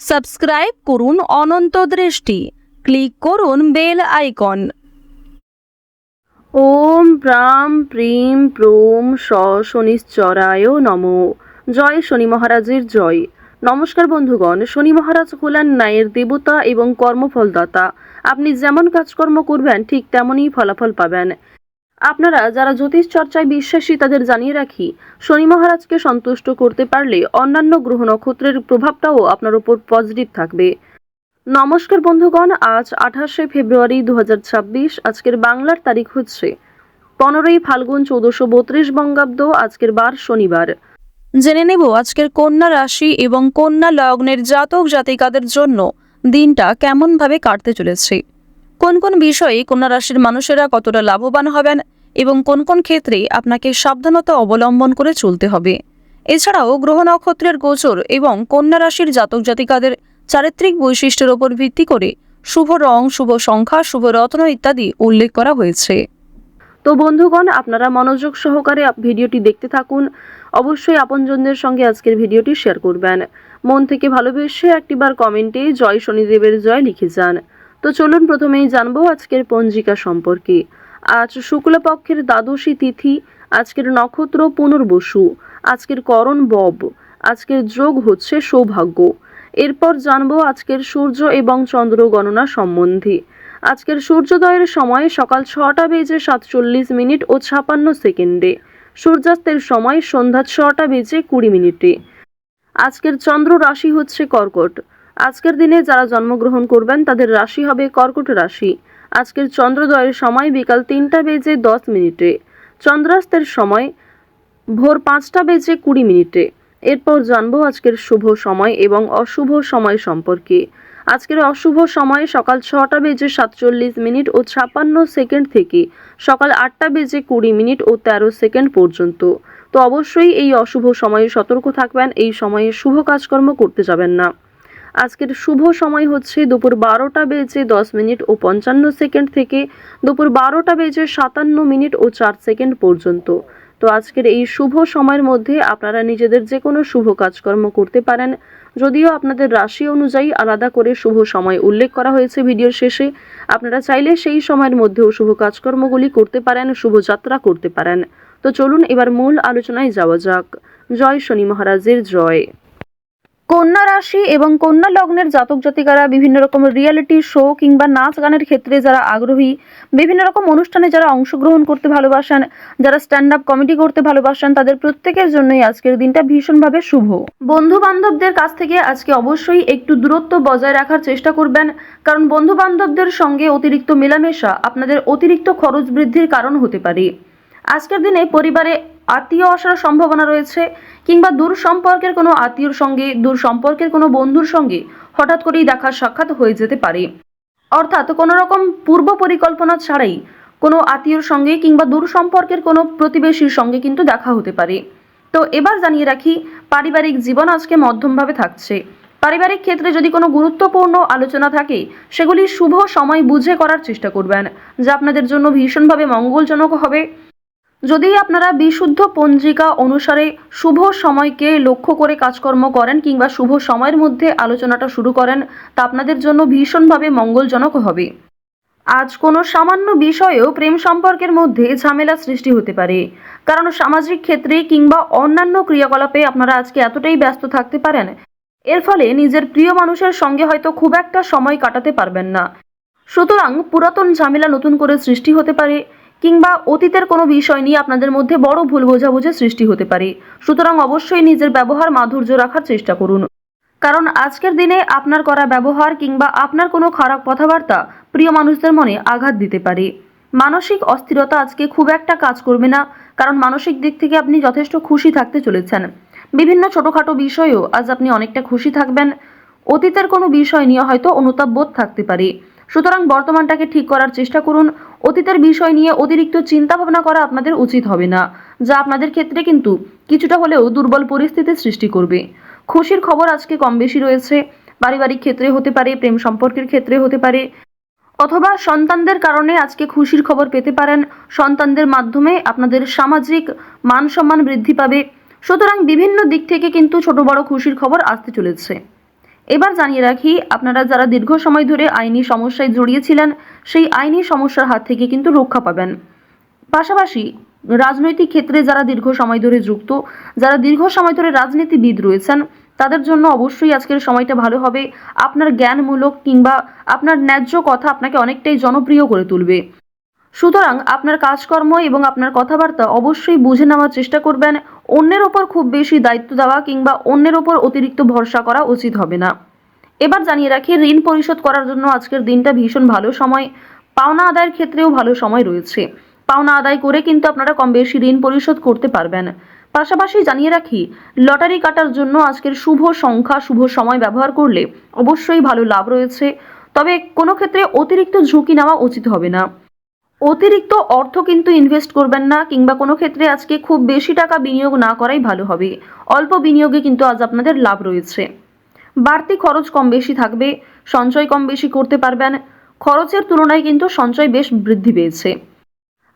Subscribe করুন অনন্ত দৃষ্টি, click করুন বেল আইকন। ওম প্রাম প্রিম প্রোম শনিশ্চরায় নমঃ। জয় শনি মহারাজের জয়। নমস্কার বন্ধুগণ, শনি মহারাজ হলেন ন্যায়ের দেবতা এবং কর্মফলদাতা। আপনি যেমন কাজকর্ম করবেন ঠিক তেমনই ফলাফল পাবেন। আপনারা যারা জ্যোতিষ চর্চায় বিশ্বাসী তাদের জানিয়ে রাখি, শনি মহারাজকে সন্তুষ্ট করতে পারলে অন্যান্য গ্রহ নক্ষত্রের প্রভাবটাও আপনার উপর পজিটিভ থাকবে। নমস্কার বন্ধুগণ, আজ 28শে ফেব্রুয়ারি 2026। আজকের বাংলার তারিখ হচ্ছে 15ই ফাল্গুন 1432 বঙ্গাব্দ। আজকের বার শনিবার। জেনে নেব আজকের কন্যা রাশি এবং কন্যা লগ্নের জাতক জাতিকাদের জন্য দিনটা কেমনভাবে কাটতে চলেছে, কোন কোন বিষয়ে কন্যা রাশির মানুষেরা কতটা লাভবান হবেন এবং কোন কোন ক্ষেত্রে আপনাকে সাবধানতা অবলম্বন করে চলতে হবে। এছাড়াও গ্রহ নক্ষত্রের গোচর এবং কন্যা রাশির জাতক জাতিকাদের চারিত্রিক বৈশিষ্ট্যের উপর ভিত্তি করে শুভ রং, শুভ সংখ্যা, শুভ রত্ন ইত্যাদি উল্লেখ করা হয়েছে। তো বন্ধুগণ, আপনারা মনোযোগ সহকারে ভিডিওটি দেখতে থাকুন। অবশ্যই আপনজনদের সঙ্গে আজকের ভিডিওটি শেয়ার করবেন। মন থেকে ভালোবেসে একটিবার কমেন্টে জয় শনিদেবের জয় লিখে যান। তো চলুন প্রথমেই জানবো আজকের পঞ্জিকা সম্পর্কে। আজ শুক্লপক্ষের দ্বাদশী তিথি। আজকের নক্ষত্র পুনর্বসু। আজকের করণ বব। আজকের যোগ হচ্ছে সৌভাগ্য। এরপর জানবো আজকের সূর্য এবং চন্দ্র গণনা সম্বন্ধে। আজকের সূর্যোদয়ের সময় সকাল 6টা বেজে 47 মিনিট ও 56 সেকেন্ডে। সূর্যাস্তের সময় সন্ধ্যা 6টা বেজে 20 মিনিটে। আজকের চন্দ্র রাশি হচ্ছে কর্কট। আজকের দিনে যারা জন্মগ্রহণ করবেন তাদের রাশি হবে কর্কট রাশি। আজকের চন্দ্রোদয়ের সময় বিকাল 3টা বেজে 10 মিনিটে। চন্দ্রাস্তের সময় ভোর 5টা বেজে 20 মিনিটে। এরপর জানবো আজকের শুভ সময় এবং অশুভ সময় সম্পর্কে। আজকের অশুভ সময় সকাল 6টা বেজে 47 মিনিট ও 56 সেকেন্ড থেকে সকাল 8টা বেজে 20 মিনিট ও 13 সেকেন্ড পর্যন্ত। তো অবশ্যই এই অশুভ সময়ে সতর্ক থাকবেন, এই সময়ে শুভ কাজকর্ম করতে যাবেন না। আজকের শুভ সময় হচ্ছে দুপুর 12টা বেজে 10 মিনিট ও 55 সেকেন্ড থেকে দুপুর 12টা বেজে 57 মিনিট ও 4 সেকেন্ড পর্যন্ত। তো আজকের এই শুভ সময়ের মধ্যে আপনারা নিজেদের যে কোনো শুভ কাজকর্ম করতে পারেন। যদিও আপনাদের রাশি অনুযায়ী আলাদা করে শুভ সময় উল্লেখ করা হয়েছে ভিডিওর শেষে, আপনারা চাইলে সেই সময়ের মধ্যেও শুভ কাজকর্মগুলি করতে পারেন, শুভযাত্রা করতে পারেন। তো চলুন এবার মূল আলোচনায় যাওয়া যাক। জয় শনি মহারাজের জয়। কন্যা রাশি এবং কন্যা লগ্নের জাতক জাতিকারা বিভিন্ন রকম রিয়েলিটি শো কিংবা নাচ গানের ক্ষেত্রে যারা আগ্রহী, বিভিন্ন রকম অনুষ্ঠানে যারা অংশগ্রহণ করতে ভালোবাসেন, যারা স্ট্যান্ড আপ কমেডি করতে ভালোবাসেন, তাদের প্রত্যেকের জন্যই আজকের দিনটা ভীষণভাবে শুভ। বন্ধু বান্ধবদের কাছ থেকে আজকে অবশ্যই একটু দূরত্ব বজায় রাখার চেষ্টা করবেন, কারণ বন্ধু বান্ধবদের সঙ্গে অতিরিক্ত মেলামেশা আপনাদের অতিরিক্ত খরচ বৃদ্ধির কারণ হতে পারে। আজকের দিনে পরিবারে আত্মীয় আসার সম্ভাবনা রয়েছে, কিংবা দূর সম্পর্কের কোনো আত্মীয়র সঙ্গে, দূর সম্পর্কের কোনো বন্ধুর সঙ্গে হঠাৎ করেই দেখা সাক্ষাৎ হয়ে যেতে পারে। অর্থাৎ কোনো রকম পূর্ব পরিকল্পনা ছাড়াই কোনো আত্মীয়র সঙ্গে কিংবা দূর সম্পর্কের কোনো প্রতিবেশীর সঙ্গে কিন্তু দেখা হতে পারে। তো এবার জানিয়ে রাখি, পারিবারিক জীবন আজকে মধ্যমভাবে থাকছে। পারিবারিক ক্ষেত্রে যদি কোনো গুরুত্বপূর্ণ আলোচনা থাকে, সেগুলি শুভ সময় বুঝে করার চেষ্টা করবেন, যা আপনাদের জন্য ভীষণভাবে মঙ্গলজনক হবে। যদি আপনারা বিশুদ্ধ পঞ্জিকা অনুসারে শুভ সময়কে লক্ষ্য করে কাজকর্ম করেন কিংবা শুভ সময়ের মধ্যে আলোচনাটা শুরু করেন, তা আপনাদের জন্য ভীষণভাবে মঙ্গলজনক হবে। আজ কোনো সামান্য বিষয়েও প্রেম সম্পর্কের মধ্যে ঝামেলা সৃষ্টি হতে পারে, কারণ সামাজিক ক্ষেত্রে কিংবা অন্যান্য ক্রিয়াকলাপে আপনারা আজকে এতটাই ব্যস্ত থাকতে পারেন, এর ফলে নিজের প্রিয় মানুষের সঙ্গে হয়তো খুব একটা সময় কাটাতে পারবেন না। সুতরাং পুরাতন ঝামেলা নতুন করে সৃষ্টি হতে পারে, কিংবা অতীতের কোনো বিষয় নিয়ে আপনাদের মধ্যে বড় ভুল বোঝাবুঝি সৃষ্টি হতে পারে। সুতরাং অবশ্যই নিজের ব্যবহার মাধুর্য রাখার চেষ্টা করুন, কারণ আজকের দিনে আপনার করা ব্যবহার কিংবা আপনার কোনো খারাপ কথাবার্তা প্রিয় মানুষদের মনে আঘাত দিতে পারে। মানসিক অস্থিরতা আজকে খুব একটা কাজ করবে না, কারণ মানসিক দিক থেকে আপনি যথেষ্ট খুশি থাকতে চলেছেন। বিভিন্ন ছোটখাটো বিষয়েও আজ আপনি অনেকটা খুশি থাকবেন। অতীতের কোনো বিষয় নিয়ে হয়তো অনুতাপ বোধ থাকতে পারে। সুতরাং বর্তমানটাকে ঠিক করার চেষ্টা করুন। অতীতের বিষয় নিয়ে অতিরিক্ত চিন্তা ভাবনা করা আপনাদের উচিত হবে না, যা আপনাদের ক্ষেত্রে কিন্তু কিছুটা হলেও দুর্বল পরিস্থিতির সৃষ্টি করবে। খুশির খবর আজকে কম বেশি রয়েছে। পারিবারিক ক্ষেত্রে হতে পারে, প্রেম সম্পর্কের ক্ষেত্রে হতে পারে, অথবা সন্তানদের কারণে আজকে খুশির খবর পেতে পারেন। সন্তানদের মাধ্যমে আপনাদের সামাজিক মান সম্মান বৃদ্ধি পাবে। সুতরাং বিভিন্ন দিক থেকে কিন্তু ছোট বড় খুশির খবর আসতে চলেছে। এবার জানিয়ে রাখি, আপনারা যারা দীর্ঘ সময় ধরে আইনি সমস্যায় জড়িয়েছিলেন সেই আইনি সমস্যার হাত থেকে কিন্তু রক্ষা পাবেন। পাশাপাশি রাজনৈতিক ক্ষেত্রে যারা দীর্ঘ সময় ধরে যুক্ত, যারা দীর্ঘ সময় ধরে রাজনীতিবিদ রয়েছেন, তাদের জন্য অবশ্যই আজকের সময়টা ভালো হবে। আপনার জ্ঞানমূলক কিংবা আপনার ন্যায্য কথা আপনাকে অনেকটাই জনপ্রিয় করে তুলবে। সুতরাং আপনার কাজকর্ম এবং আপনার কথাবার্তা অবশ্যই বুঝে নেওয়ার চেষ্টা করবেন। অন্যের ওপর খুব বেশি দায়িত্ব দেওয়া কিংবা অন্যের ওপর অতিরিক্ত ভরসা করা উচিত হবে না। এবার জানিয়ে রাখি, ঋণ পরিশোধ করার জন্য আজকের দিনটা ভীষণ ভালো সময়। পাওনা আদায়ের ক্ষেত্রেও ভালো সময় রয়েছে। পাওনা আদায় করে কিন্তু আপনারা কম বেশি ঋণ পরিশোধ করতে পারবেন। পাশাপাশি জানিয়ে রাখি, লটারি কাটার জন্য আজকের শুভ সংখ্যা, শুভ সময় ব্যবহার করলে অবশ্যই ভালো লাভ রয়েছে। তবে কোনো ক্ষেত্রে অতিরিক্ত ঝুঁকি নেওয়া উচিত হবে না। অতিরিক্ত অর্থ কিন্তু ইনভেস্ট করবেন না, কিংবা কোনো ক্ষেত্রে আজকে খুব বেশি টাকা বিনিয়োগ না করাই ভালো হবে। অল্প বিনিয়োগে কিন্তু আজ আপনাদের লাভ রয়েছে। বাড়তি খরচ কম বেশি থাকবে, সঞ্চয় কম বেশি করতে পারবেন। খরচের তুলনায় কিন্তু সঞ্চয় বেশ বৃদ্ধি পেয়েছে।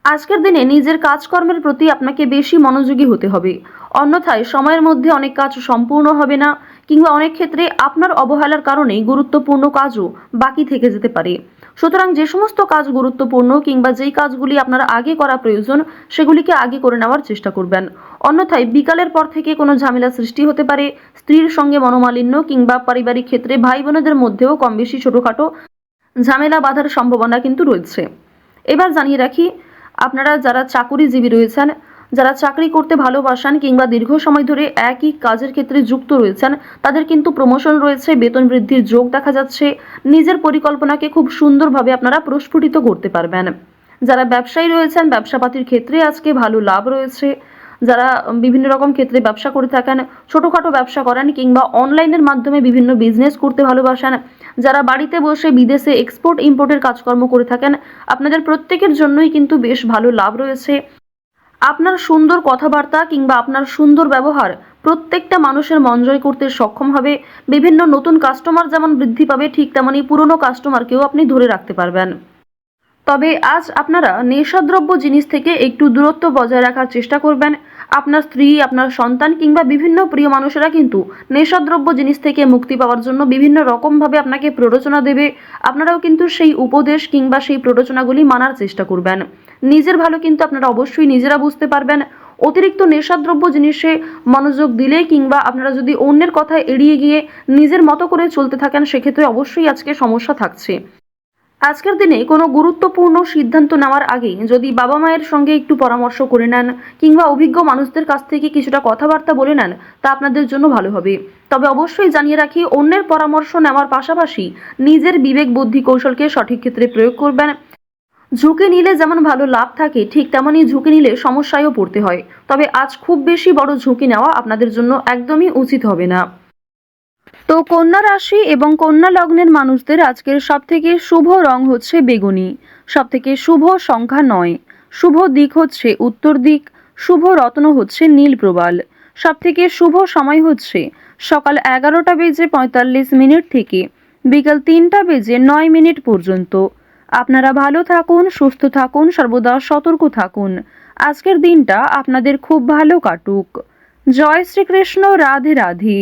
আজকের দিনে নিজের কাজকর্মের প্রতি আপনাকে বেশি মনোযোগী হতে হবে, অন্যথায় সময়ের মধ্যে অনেক কাজ সম্পূর্ণ হবে না, কিংবা অনেক ক্ষেত্রে আপনার অবহেলার কারণে গুরুত্বপূর্ণ কাজও বাকি থেকে যেতে পারে। সুতরাং যে সমস্ত কাজ গুরুত্বপূর্ণ কিংবা যেই কাজগুলি আপনার আগে করা প্রয়োজন সেগুলিকে আগে করে নেওয়ার চেষ্টা করবেন। অন্যথায় বিকালের পর থেকে কোনো ঝামেলা সৃষ্টি হতে পারে। স্ত্রীর সঙ্গে মনোমালিন্য কিংবা পারিবারিক ক্ষেত্রে ভাই বোনেদের মধ্যেও কম বেশি ছোটোখাটো ঝামেলা বাঁধার সম্ভাবনা কিন্তু রয়েছে। এবার জানিয়ে রাখি, আপনারা যারা চাকুরিজীবী রয়েছেন, যারা চাকরি করতে ভালোবাসেন কিংবা দীর্ঘ সময় ধরে একই কাজের ক্ষেত্রে যুক্ত রয়েছেন, তাদের কিন্তু প্রমোশন রয়েছে, বেতন বৃদ্ধির যোগ দেখা যাচ্ছে। নিজের পরিকল্পনাকে খুব সুন্দরভাবে আপনারা প্রস্ফুটিত করতে পারবেন। যারা ব্যবসায়ী রয়েছেন, ব্যবসাপাতির ক্ষেত্রে আজকে ভালো লাভ রয়েছে। যারা বিভিন্ন রকম ক্ষেত্রে ব্যবসা করে থাকেন, ছোটোখাটো ব্যবসা করেন কিংবা অনলাইনের মাধ্যমে বিভিন্ন বিজনেস করতে ভালোবাসেন, যারা বাড়িতে বসে বিদেশে এক্সপোর্ট ইম্পোর্টের কাজকর্ম করে থাকেন, আপনাদের প্রত্যেকের জন্যই কিন্তু বেশ ভালো লাভ রয়েছে। আপনার সুন্দর কথাবার্তা কিংবা আপনার সুন্দর ব্যবহার প্রত্যেকটা মানুষের মন জয় করতে সক্ষম হবে। বিভিন্ন নতুন কাস্টমার যেমন বৃদ্ধি পাবে, ঠিক তেমনি পুরনো কাস্টমারকেও আপনি ধরে রাখতে পারবেন। তবে আজ আপনারা নেশাদ্রব্য জিনিস থেকে একটু দূরত্ব বজায় রাখার চেষ্টা করবেন। আপনার স্ত্রী, আপনার সন্তান কিংবা বিভিন্ন প্রিয় মানুষেরা কিন্তু নেশাদ্রব্য জিনিস থেকে মুক্তি পাওয়ার জন্য বিভিন্ন রকমভাবে আপনাকে প্ররোচনা দেবে। আপনারাও কিন্তু সেই উপদেশ কিংবা সেই প্ররোচনাগুলি মানার চেষ্টা করবেন। নিজের ভালো কিন্তু আপনারা অবশ্যই নিজেরা বুঝতে পারবেন। অতিরিক্ত নেশাদ্রব্য জিনিসে মনোযোগ দিলে কিংবা আপনারা যদি অন্যের কথা এড়িয়ে গিয়ে নিজের মতো করে চলতে থাকেন, সেক্ষেত্রে অবশ্যই আজকে সমস্যা থাকছে। আজকের দিনে কোনো গুরুত্বপূর্ণ সিদ্ধান্ত নেওয়ার আগে যদি বাবা মায়ের সঙ্গে একটু পরামর্শ করে নেন কিংবা অভিজ্ঞ মানুষদের কাছ থেকে কিছুটা কথাবার্তা বলে নেন, তা আপনাদের জন্য ভালো হবে। তবে অবশ্যই জানিয়ে রাখি, অন্যের পরামর্শ নেওয়ার পাশাপাশি নিজের বিবেক বুদ্ধি কৌশলকে সঠিক ক্ষেত্রে প্রয়োগ করবেন। ঝুঁকি নিলে যেমন ভালো লাভ থাকে, ঠিক তেমনই ঝুঁকি নিলে সমস্যায়ও পড়তে হয়। তবে আজ খুব বেশি বড় ঝুঁকি নেওয়া আপনাদের জন্য একদমই উচিত হবে না। তো কন্যা রাশি এবং কন্যা লগ্নের মানুষদের আজকের সবথেকে শুভ রং হচ্ছে বেগুনি, সবথেকে শুভ সংখ্যা 9, শুভ দিক হচ্ছে উত্তর দিক, শুভ রত্ন হচ্ছে নীল প্রবাল, সবথেকে শুভ সময় হচ্ছে সকাল 11:45 থেকে বিকাল 3:09 পর্যন্ত। আপনারা ভালো থাকুন, সুস্থ থাকুন, সর্বদা সতর্ক থাকুন। আজকের দিনটা আপনাদের খুব ভালো কাটুক। জয় শ্রীকৃষ্ণ। রাধে রাধে।